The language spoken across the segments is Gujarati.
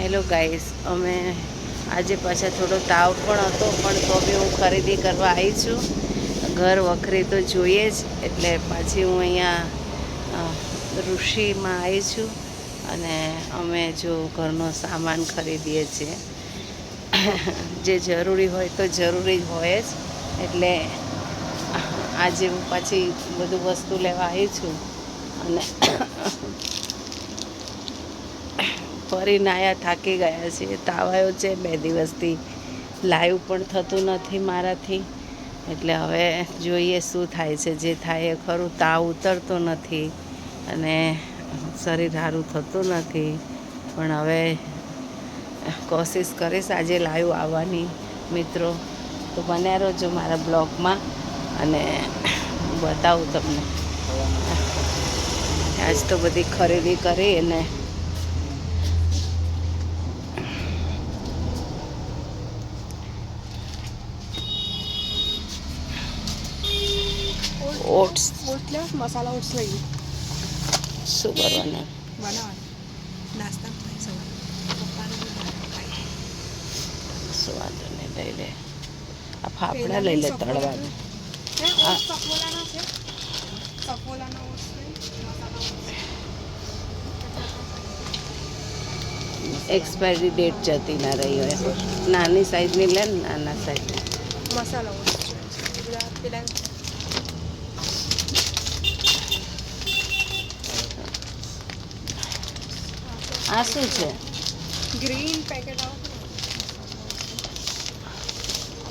હેલો ગાઈસ, અમે આજે પાછા થોડો તાવ પણ હતો, પણ તો બી હું ખરીદી કરવા આવી છું. ઘર વખરી તો જોઈએ જ, એટલે પાછી હું અહીંયા ઋષિમાં આવી છું અને અમે જો ઘરનો સામાન ખરીદીએ છીએ. જે જરૂરી હોય તો જરૂરી જ હોય જ, એટલે આજે હું પાછી બધું વસ્તુ લેવા આવી છું અને ફરીને આવ્યા, થાકી ગયા છીએ. તાવ આવ્યો છે 2 દિવસથી, લાઈવ પણ થતું નથી મારાથી. એટલે હવે જોઈએ શું થાય છે. જે થાય એ ખરું. તાવ ઉતરતો નથી અને શરીર સારું થતું નથી, પણ હવે કોશિશ કરીશ આજે લાઈવ આવવાની. મિત્રો તો બન્યા રહેજો મારા બ્લોગમાં અને બતાવું તમને. આજ તો બધી ખરીદી કરી અને ઓટ્સ મસાલા ઓટ્સ લઈ શું કરવાના? બનાવવાના નાસ્તા શું વાંધો નહીં, લઈ લે. આ ફાફડા લઈ લે તળવા. સફોલાના છે, સફોલાના ઓટ્સ એક્સપાયરી ડેટ જતી ના રહી હોય. નાની સાઈઝની લે ને, નાના સાઈઝની. મસાલા ઓટ્સ પેલા આ શું છે? ગ્રીન પેકેટ આવે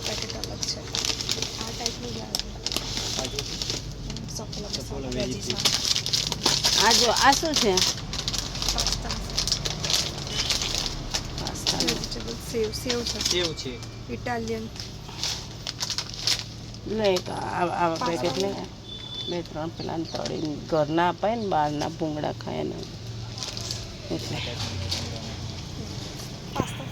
પેકેટ અલગ છે. આ ટાઈપનું જ આવે. સફોલા વેજીસ આ જો, આ શું છે? પાસ્તા વેજીટેબલ સેવ છે ઇટાલિયન. લે આ પેકેટ લે. 2-3 પેલા તળીને ઘરના અપાય ને, બહારના ભૂંગળા ખાય ને એટલે. પાસ્તા